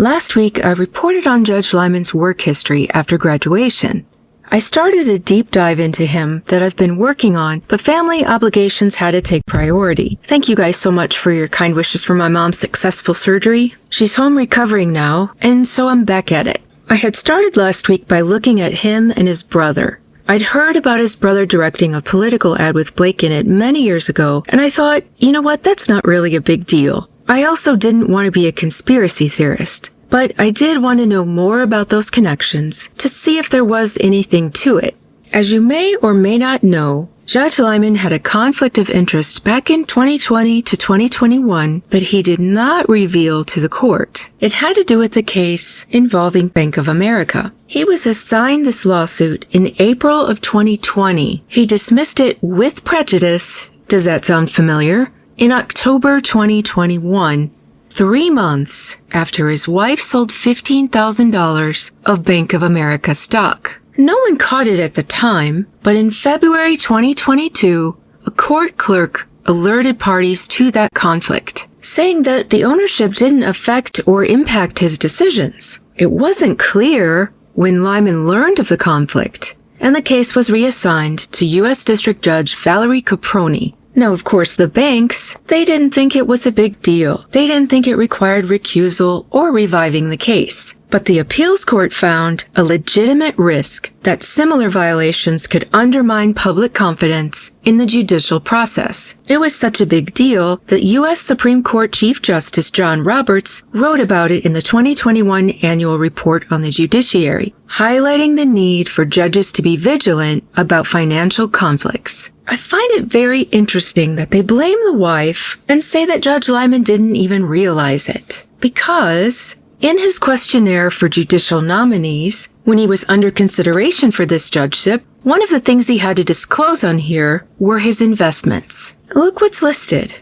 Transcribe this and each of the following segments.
Last week, I reported on Judge Liman's work history after graduation. I started a deep dive into him that I've been working on, but family obligations had to take priority. Thank you guys so much for your kind wishes for my mom's successful surgery. She's home recovering now, and so I'm back at it. I had started last week by looking at him and his brother. I'd heard about his brother directing a political ad with Blake in it many years ago, and I thought, you know what, that's not really a big deal. I also didn't want to be a conspiracy theorist, but I did want to know more about those connections to see if there was anything to it. As you may or may not know, Judge Liman had a conflict of interest back in 2020 to 2021 that he did not reveal to the court. It had to do with the case involving Bank of America. He was assigned this lawsuit in April of 2020. He dismissed it with prejudice. Does that sound familiar? In October 2021, 3 months after his wife sold $15,000 of Bank of America stock. No one caught it at the time, but in February 2022, a court clerk alerted parties to that conflict, saying that the ownership didn't affect or impact his decisions. It wasn't clear when Liman learned of the conflict, and the case was reassigned to U.S. District Judge Valerie Caproni. Now, of course, the banks, they didn't think it was a big deal. They didn't think it required recusal or reviving the case. But the appeals court found a legitimate risk that similar violations could undermine public confidence in the judicial process. It was such a big deal that U.S. Supreme Court Chief Justice John Roberts wrote about it in the 2021 annual report on the judiciary, highlighting the need for judges to be vigilant about financial conflicts. I find it very interesting that they blame the wife and say that Judge Liman didn't even realize it. Because in his questionnaire for judicial nominees, when he was under consideration for this judgeship, one of the things he had to disclose on here were his investments. Look what's listed.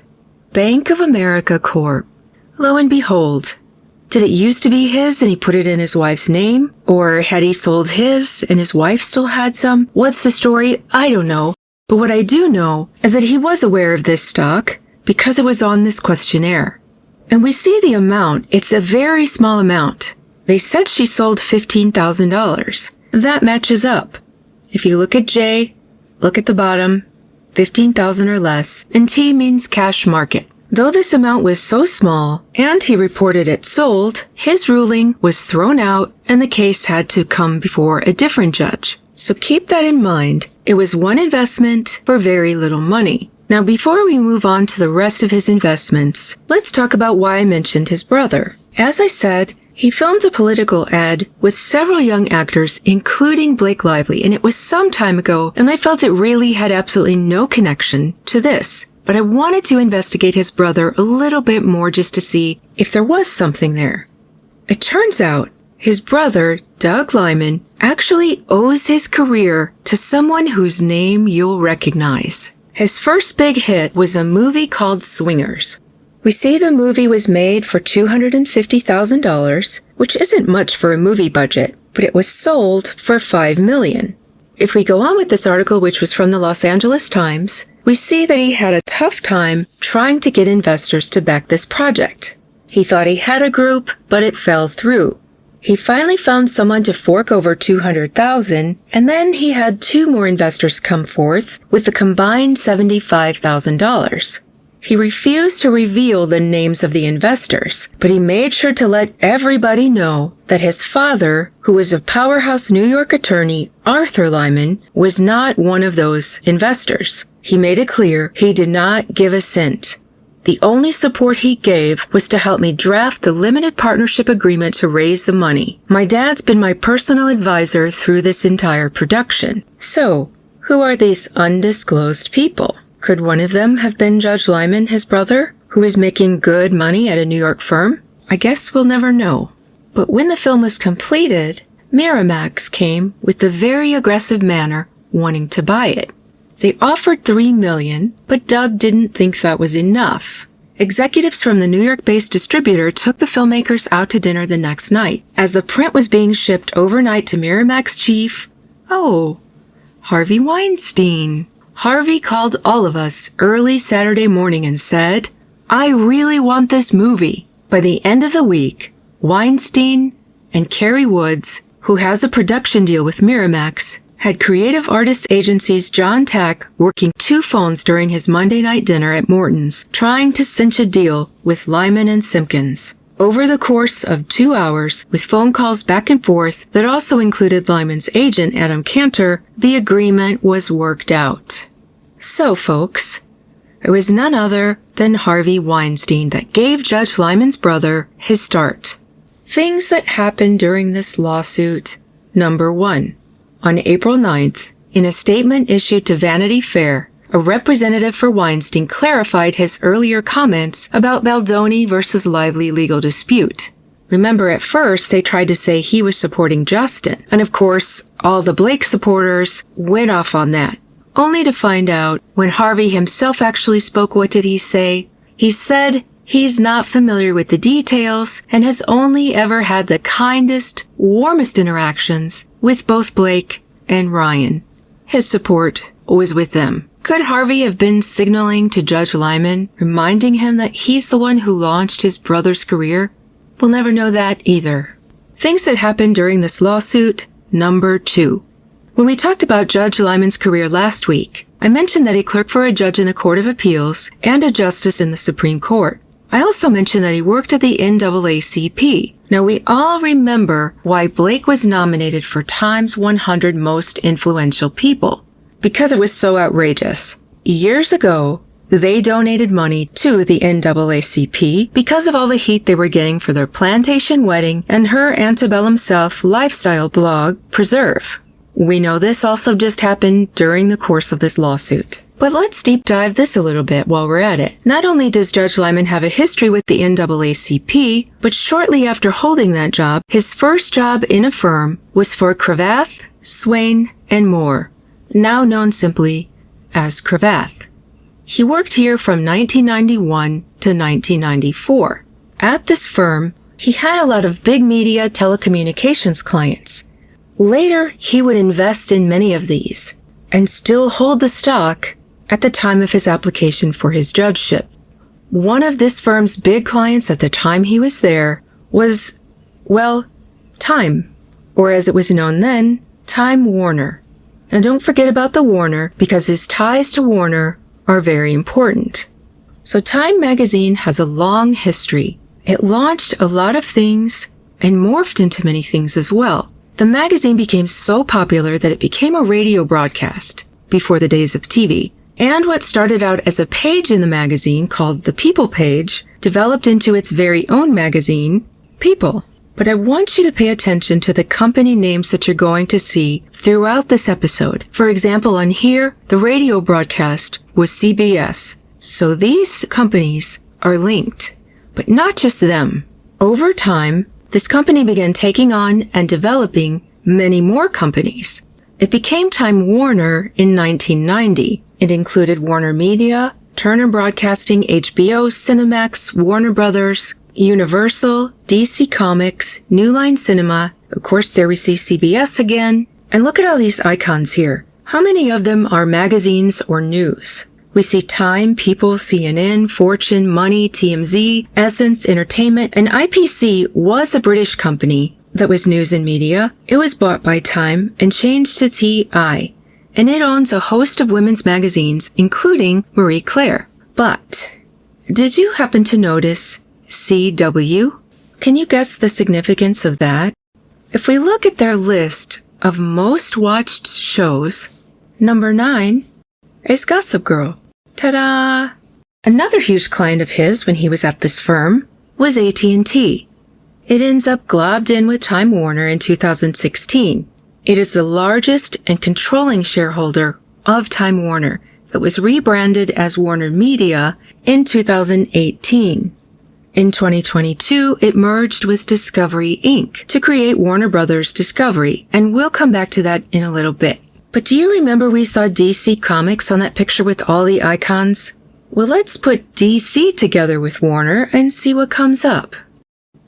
Bank of America Corp. Lo and behold, did it used to be his and he put it in his wife's name? Or had he sold his and his wife still had some? What's the story? I don't know. But what I do know is that he was aware of this stock because it was on this questionnaire. And we see the amount. It's a very small amount. They said she sold $15,000. That matches up. If you look at J, look at the bottom, 15,000 or less, and T means cash market. Though this amount was so small, and he reported it sold, his ruling was thrown out and the case had to come before a different judge. So keep that in mind. It was one investment for very little money. Now, before we move on to the rest of his investments, let's talk about why I mentioned his brother. As I said, he filmed a political ad with several young actors, including Blake Lively, and it was some time ago, and I felt it really had absolutely no connection to this. But I wanted to investigate his brother a little bit more just to see if there was something there. It turns out his brother, Doug Liman, actually owes his career to someone whose name you'll recognize. His first big hit was a movie called Swingers. We see the movie was made for $250,000, which isn't much for a movie budget, but it was sold for $5 million. If we go on with this article, which was from the Los Angeles Times, we see that he had a tough time trying to get investors to back this project. He thought he had a group, but it fell through. He finally found someone to fork over $200,000, and then he had 2 more investors come forth with a combined $75,000. He refused to reveal the names of the investors, but he made sure to let everybody know that his father, who was a powerhouse New York attorney, Arthur Liman, was not one of those investors. He made it clear he did not give a cent. The only support he gave was to help me draft the limited partnership agreement to raise the money. My dad's been my personal advisor through this entire production. So, who are these undisclosed people? Could one of them have been Judge Liman, his brother, who is making good money at a New York firm? I guess we'll never know. But when the film was completed, Miramax came with a very aggressive manner wanting to buy it. They offered $3 million, but Doug didn't think that was enough. Executives from the New York-based distributor took the filmmakers out to dinner the next night. As the print was being shipped overnight to Miramax chief, Harvey Weinstein. Harvey called all of us early Saturday morning and said, "I really want this movie." By the end of the week, Weinstein and Kerry Woods, who has a production deal with Miramax, had creative artist agencies John Tack working 2 phones during his Monday night dinner at Morton's, trying to cinch a deal with Liman and Simpkins. Over the course of 2 hours, with phone calls back and forth that also included Liman's agent, Adam Cantor, the agreement was worked out. So, folks, it was none other than Harvey Weinstein that gave Judge Liman's brother his start. Things that happened during this lawsuit. Number 1. On April 9th, in a statement issued to Vanity Fair, a representative for Weinstein clarified his earlier comments about Baldoni versus Lively legal dispute. Remember, at first, they tried to say he was supporting Justin, and of course, all the Blake supporters went off on that. Only to find out, when Harvey himself actually spoke, what did he say? He said he's not familiar with the details and has only ever had the kindest, warmest interactions with both Blake and Ryan. His support was with them. Could Harvey have been signaling to Judge Liman, reminding him that he's the one who launched his brother's career? We'll never know that either. Things that happened during this lawsuit. Number 2. When we talked about Judge Liman's career last week, I mentioned that he clerked for a judge in the Court of Appeals and a justice in the Supreme Court. I also mentioned that he worked at the NAACP. Now, we all remember why Blake was nominated for Time's 100 Most Influential People. Because it was so outrageous. Years ago, they donated money to the NAACP because of all the heat they were getting for their plantation wedding and her antebellum South lifestyle blog, Preserve. We know this also just happened during the course of this lawsuit. But let's deep dive this a little bit while we're at it. Not only does Judge Liman have a history with the NAACP, but shortly after holding that job, his first job in a firm was for Cravath, Swain, and Moore, now known simply as Cravath. He worked here from 1991 to 1994. At this firm, he had a lot of big media telecommunications clients. Later, he would invest in many of these and still hold the stock at the time of his application for his judgeship. One of this firm's big clients at the time he was there was, well, Time, or as it was known then, Time Warner. Now don't forget about the Warner, because his ties to Warner are very important. So Time magazine has a long history. It launched a lot of things and morphed into many things as well. The magazine became so popular that it became a radio broadcast before the days of TV. And what started out as a page in the magazine called the People page developed into its very own magazine, People. But I want you to pay attention to the company names that you're going to see throughout this episode. For example, on here, the radio broadcast was CBS. So these companies are linked, but not just them. Over time, this company began taking on and developing many more companies. It became Time Warner in 1990. It included Warner Media, Turner Broadcasting, HBO, Cinemax, Warner Brothers, Universal, DC Comics, New Line Cinema. Of course, there we see CBS again. And look at all these icons here. How many of them are magazines or news? We see Time, People, CNN, Fortune, Money, TMZ, Essence, Entertainment, and IPC was a British company that was news and media. It was bought by Time and changed to TI, and it owns a host of women's magazines, including Marie Claire. But did you happen to notice CW? Can you guess the significance of that? If we look at their list of most watched shows, number 9 is Gossip Girl. Ta-da! Another huge client of his when he was at this firm was AT&T. It ends up globbed in with Time Warner in 2016. It is the largest and controlling shareholder of Time Warner that was rebranded as Warner Media in 2018. In 2022, it merged with Discovery Inc. to create Warner Brothers Discovery, and we'll come back to that in a little bit. But do you remember we saw DC Comics on that picture with all the icons? Well, let's put DC together with Warner and see what comes up.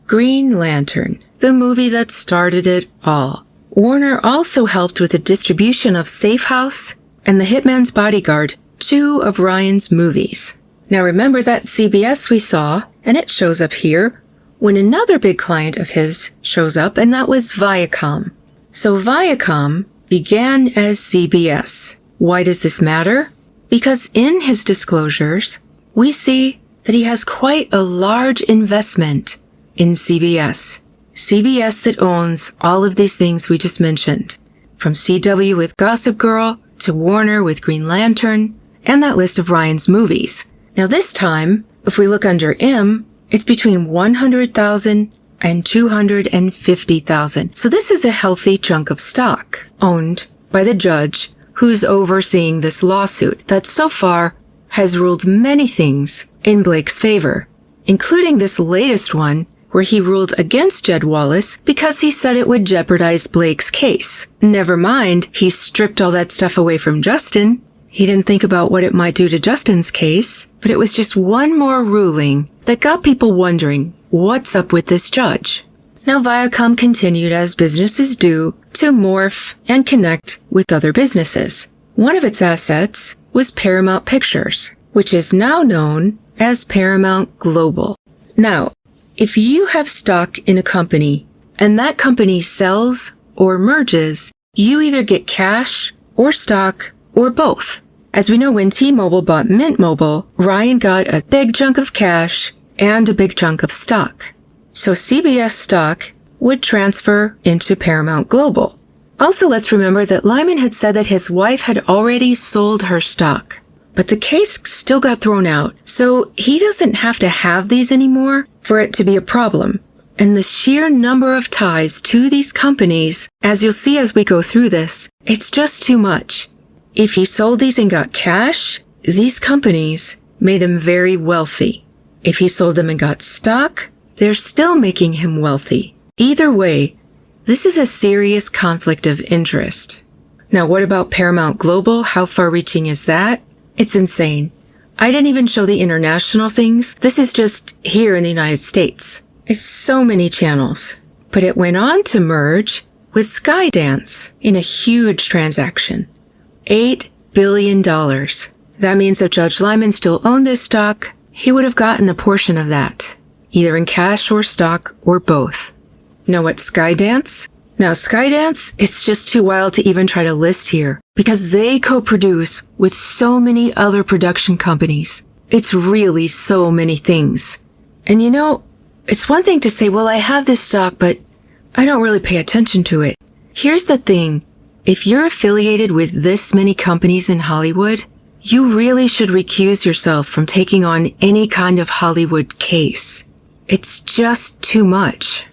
Green Lantern, the movie that started it all. Warner also helped with the distribution of Safe House and The Hitman's Bodyguard, 2 of Ryan's movies. Now remember that CBS we saw, and it shows up here, when another big client of his shows up, and that was Viacom. So Viacom began as CBS. Why does this matter? Because in his disclosures, we see that he has quite a large investment in CBS. CBS that owns all of these things we just mentioned, from CW with Gossip Girl to Warner with Green Lantern, and that list of Ryan's movies. Now this time, if we look under M, it's between 100,000 and 250,000. So this is a healthy chunk of stock owned by the judge who's overseeing this lawsuit that so far has ruled many things in Blake's favor, including this latest one where he ruled against Jed Wallace because he said it would jeopardize Blake's case. Never mind, he stripped all that stuff away from Justin. He didn't think about what it might do to Justin's case, but it was just one more ruling that got people wondering, what's up with this judge? Now Viacom continued as businesses do to morph and connect with other businesses. One of its assets was Paramount Pictures, which is now known as Paramount Global. Now, if you have stock in a company and that company sells or merges, you either get cash or stock or both. As we know, when T-Mobile bought Mint Mobile, Ryan got a big chunk of cash and a big chunk of stock. So CBS stock would transfer into Paramount Global. Also, let's remember that Liman had said that his wife had already sold her stock. But the case still got thrown out, so he doesn't have to have these anymore for it to be a problem. And the sheer number of ties to these companies, as you'll see as we go through this, it's just too much. If he sold these and got cash, these companies made him very wealthy. If he sold them and got stock, they're still making him wealthy. Either way, this is a serious conflict of interest. Now, what about Paramount Global? How far-reaching is that? It's insane. I didn't even show the international things. This is just here in the United States. It's so many channels. But it went on to merge with Skydance in a huge transaction. $8 billion. That means if Judge Liman still owned this stock, he would have gotten a portion of that, either in cash or stock or both. Know what's Skydance? Now, Skydance, it's just too wild to even try to list here because they co-produce with so many other production companies. It's really so many things. And you know, it's one thing to say, well, I have this stock, but I don't really pay attention to it. Here's the thing. If you're affiliated with this many companies in Hollywood, you really should recuse yourself from taking on any kind of Hollywood case. It's just too much.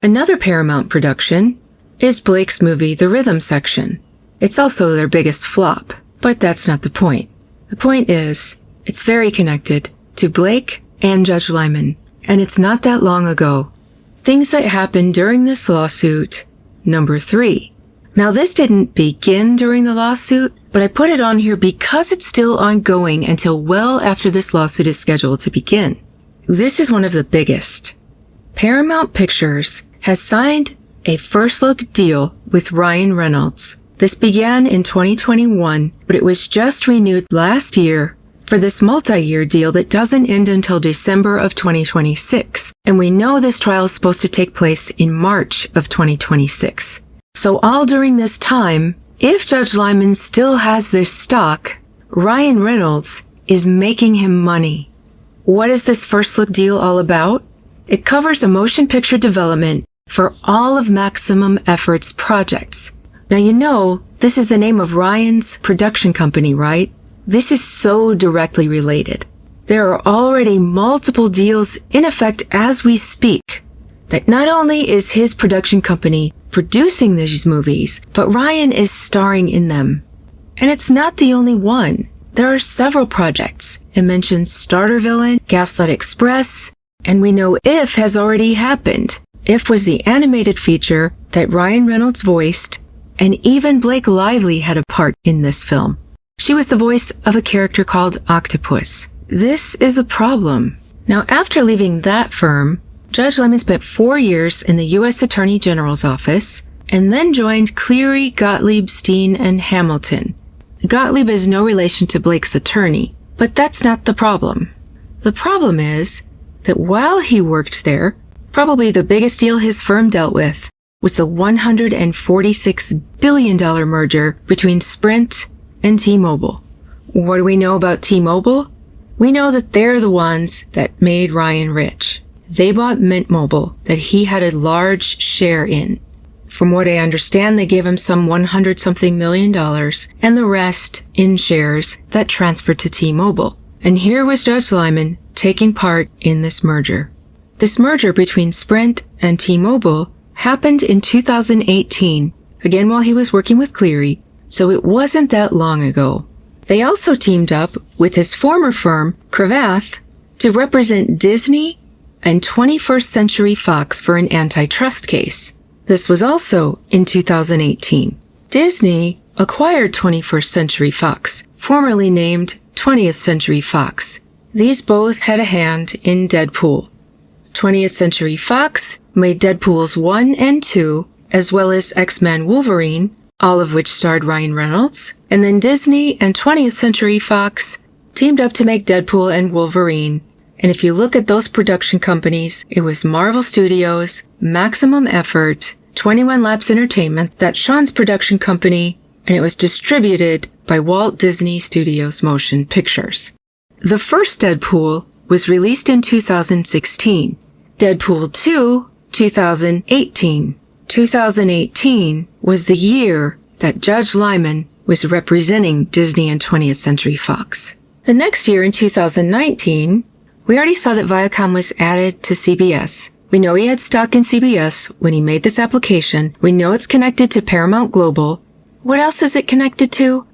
Another Paramount production is Blake's movie, The Rhythm Section. It's also their biggest flop, but that's not the point. The point is, it's very connected to Blake and Judge Liman, and it's not that long ago. Things that happened during this lawsuit, number 3. Now this didn't begin during the lawsuit, but I put it on here because it's still ongoing until well after this lawsuit is scheduled to begin. This is one of the biggest. Paramount Pictures has signed a first-look deal with Ryan Reynolds. This began in 2021, but it was just renewed last year for this multi-year deal that doesn't end until December of 2026. And we know this trial is supposed to take place in March of 2026. So all during this time, if Judge Liman still has this stock, Ryan Reynolds is making him money. What is this first-look deal all about? It covers a motion picture development for all of Maximum Effort's projects. Now you know, this is the name of Ryan's production company, right? This is so directly related. There are already multiple deals in effect as we speak that not only is his production company producing these movies, but Ryan is starring in them. And it's not the only one. There are several projects. It mentions Starter Villain, Gaslight Express, and we know If has already happened. If was the animated feature that Ryan Reynolds voiced, and even Blake Lively had a part in this film. She was the voice of a character called Octopus. This is a problem. Now, after leaving that firm, Judge Liman spent 4 years in the U.S. Attorney General's office, and then joined Cleary, Gottlieb, Steen, and Hamilton. Gottlieb is no relation to Blake's attorney, but that's not the problem. The problem is that while he worked there, Probably the biggest deal his firm dealt with was the $146 billion merger between Sprint and T-Mobile. What do we know about T-Mobile? We know that they're the ones that made Ryan rich. They bought Mint Mobile that he had a large share in. From what I understand, they gave him some $100-something million and the rest in shares that transferred to T-Mobile. And here was Judge Liman taking part in this merger. This merger between Sprint and T-Mobile happened in 2018, again while he was working with Cleary, so it wasn't that long ago. They also teamed up with his former firm, Cravath, to represent Disney and 21st Century Fox for an antitrust case. This was also in 2018. Disney acquired 21st Century Fox, formerly named 20th Century Fox. These both had a hand in Deadpool. 20th Century Fox made Deadpools 1 and 2, as well as X-Men Wolverine, all of which starred Ryan Reynolds. And then Disney and 20th Century Fox teamed up to make Deadpool and Wolverine. And if you look at those production companies, it was Marvel Studios, Maximum Effort, 21 Labs Entertainment, that's Sean's production company, and it was distributed by Walt Disney Studios Motion Pictures. The first Deadpool was released in 2016. Deadpool 2, 2018. 2018 was the year that Judge Liman was representing Disney and 20th Century Fox. The next year, in 2019, we already saw that Viacom was added to CBS. We know he had stock in CBS when he made this application. We know it's connected to Paramount Global. What else is it connected to?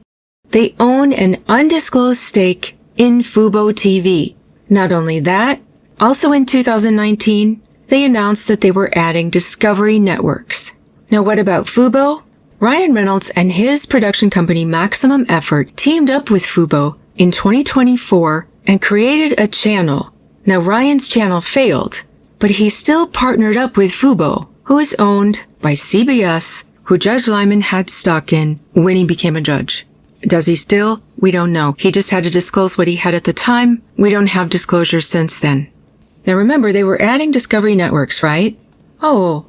They own an undisclosed stake in Fubo TV. Not only that, also in 2019, they announced that they were adding Discovery Networks. Now what about Fubo? Ryan Reynolds and his production company Maximum Effort teamed up with Fubo in 2024 and created a channel. Now Ryan's channel failed, but he still partnered up with Fubo, who is owned by CBS, who Judge Liman had stock in when he became a judge. Does he still? We don't know. He just had to disclose what he had at the time. We don't have disclosure since then. Now remember, they were adding Discovery Networks, right? Oh,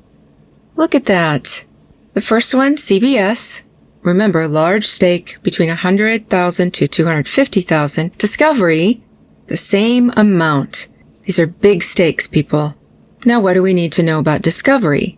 look at that. The first one, CBS. Remember, large stake between 100,000 to 250,000. Discovery, the same amount. These are big stakes, people. Now what do we need to know about Discovery?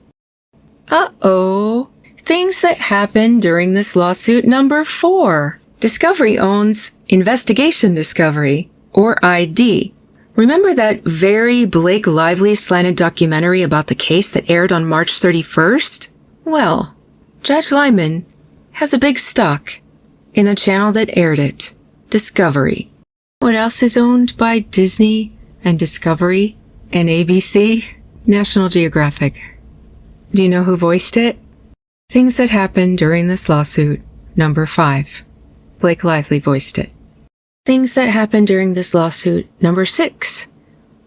Uh-oh. Things that happened during this lawsuit number 4. Discovery owns Investigation Discovery, or ID. Remember that very Blake Lively slanted documentary about the case that aired on March 31st? Well, Judge Liman has a big stock in the channel that aired it, Discovery. What else is owned by Disney and Discovery and ABC? National Geographic. Do you know who voiced it? Things that happened during this lawsuit, number 5. Blake Lively voiced it. Things that happened during this lawsuit, number 6.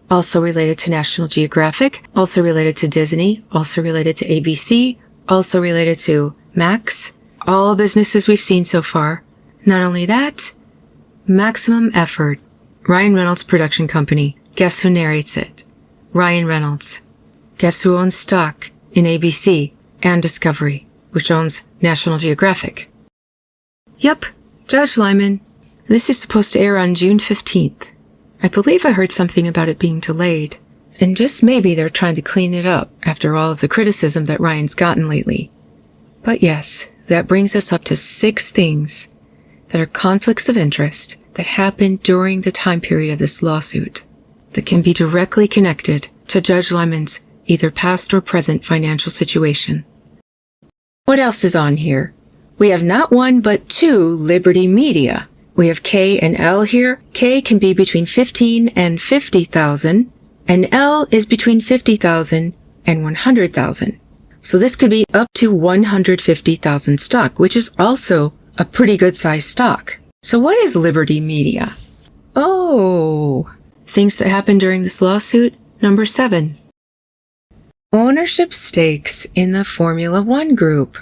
Also related to National Geographic, also related to Disney, also related to ABC, also related to Max. All businesses we've seen so far. Not only that, Maximum Effort, Ryan Reynolds production company. Guess who narrates it? Ryan Reynolds. Guess who owns stock in ABC and Discovery, which owns National Geographic? Yep, Judge Liman. This is supposed to air on June 15th. I believe I heard something about it being delayed. And just maybe they're trying to clean it up after all of the criticism that Ryan's gotten lately. But yes, that brings us up to 6 things that are conflicts of interest that happened during the time period of this lawsuit that can be directly connected to Judge Liman's either past or present financial situation. What else is on here? We have not 1 but 2 Liberty Media. We have K and L here. K can be between 15 and 50,000, and L is between 50,000 and 100,000. So this could be up to 150,000 stock, which is also a pretty good size stock. So what is Liberty Media? Oh, things that happened during this lawsuit, number 7. Ownership stakes in the Formula One group.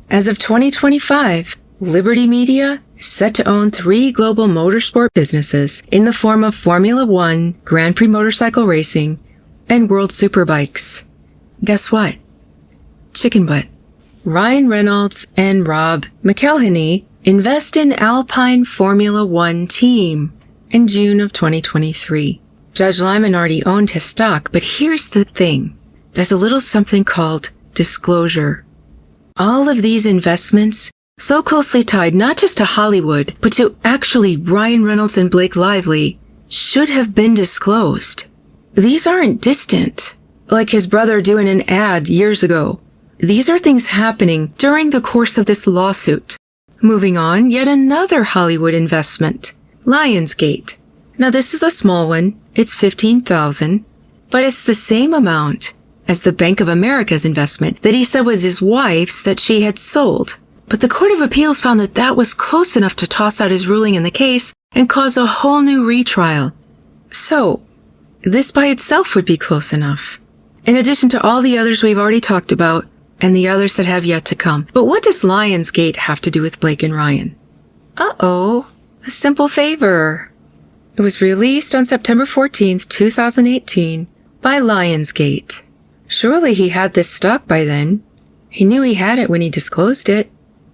As of 2025, Liberty Media is set to own 3 global motorsport businesses in the form of Formula One, Grand Prix Motorcycle Racing, and World Superbikes. Guess what? Chicken butt. Ryan Reynolds and Rob McElhenney invest in Alpine Formula One team in June of 2023. Judge Liman already owned his stock, but here's the thing. There's a little something called disclosure. All of these investments, so closely tied not just to Hollywood, but to actually Ryan Reynolds and Blake Lively, should have been disclosed. These aren't distant, like his brother doing an ad years ago. These are things happening during the course of this lawsuit. Moving on, yet another Hollywood investment, Lionsgate. Now this is a small one, it's $15,000, but it's the same amount as the Bank of America's investment that he said was his wife's that she had sold. But the Court of Appeals found that that was close enough to toss out his ruling in the case and cause a whole new retrial. So, this by itself would be close enough. In addition to all the others we've already talked about, and the others that have yet to come. But what does Lionsgate have to do with Blake and Ryan? Uh-oh, a simple favor. It was released on September 14th, 2018 by Lionsgate. Surely he had this stock by then. He knew he had it when he disclosed it.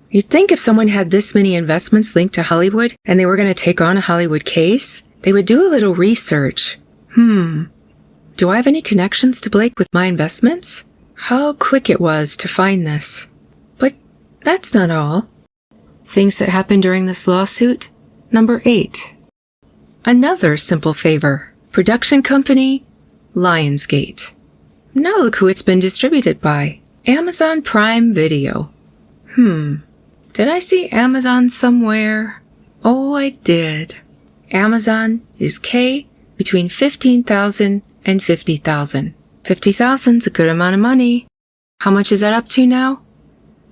You'd think if someone had this many investments linked to Hollywood and they were going to take on a Hollywood case, they would do a little research. Do I have any connections to Blake with my investments? How quick it was to find this. But that's not all. Things that happened during this lawsuit. Number 8. Another simple favor. Production company, Lionsgate. Now look who it's been distributed by. Amazon Prime Video. Did I see Amazon somewhere? Oh, I did. Amazon is K between 15,000 and 50,000. 50,000's a good amount of money. How much is that up to now?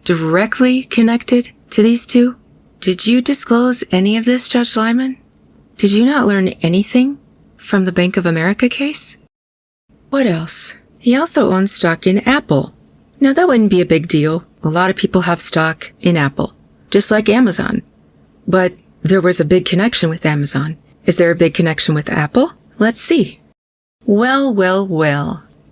Directly connected to these two? Did you disclose any of this, Judge Liman? Did you not learn anything from the Bank of America case? What else? He also owns stock in Apple. Now that wouldn't be a big deal. A lot of people have stock in Apple, just like Amazon. But there was a big connection with Amazon. Is there a big connection with Apple? Let's see. Well.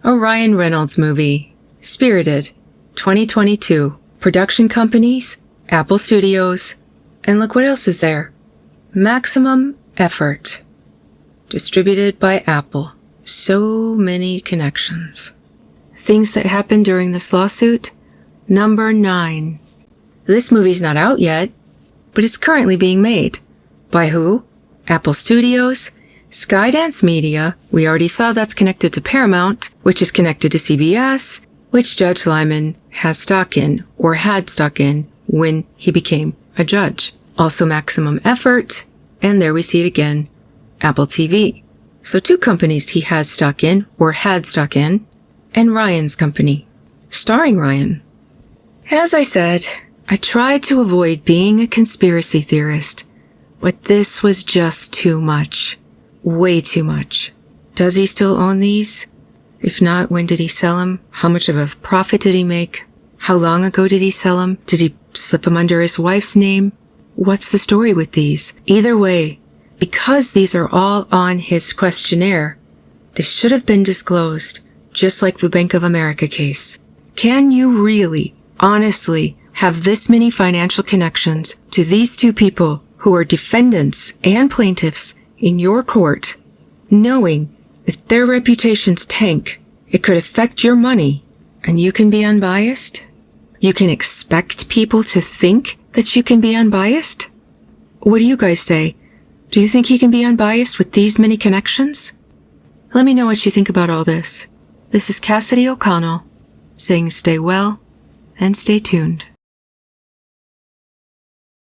A Ryan Reynolds movie. Spirited. 2022. Production companies. Apple Studios. And look what else is there. Maximum Effort. Distributed by Apple. So many connections. Things that happened during this lawsuit. Number 9. This movie's not out yet, but it's currently being made. By who? Apple Studios, Skydance Media, we already saw that's connected to Paramount, which is connected to CBS, which Judge Liman has stock in, or had stock in, when he became a judge. Also Maximum Effort, and there we see it again, Apple TV. So 2 companies he has stock in, or had stock in, and Ryan's company, starring Ryan. As I said, I tried to avoid being a conspiracy theorist, but this was just too much. Way too much. Does he still own these? If not, when did he sell them? How much of a profit did he make? How long ago did he sell them? Did he slip them under his wife's name? What's the story with these? Either way, because these are all on his questionnaire, this should have been disclosed, just like the Bank of America case. Can you really, honestly, have this many financial connections to these 2 people who are defendants and plaintiffs in your court, knowing if their reputations tank, it could affect your money, and you can be unbiased? You can expect people to think that you can be unbiased? What do you guys say? Do you think he can be unbiased with these many connections? Let me know what you think about all this. This is Cassidy O'Connell, saying stay well and stay tuned.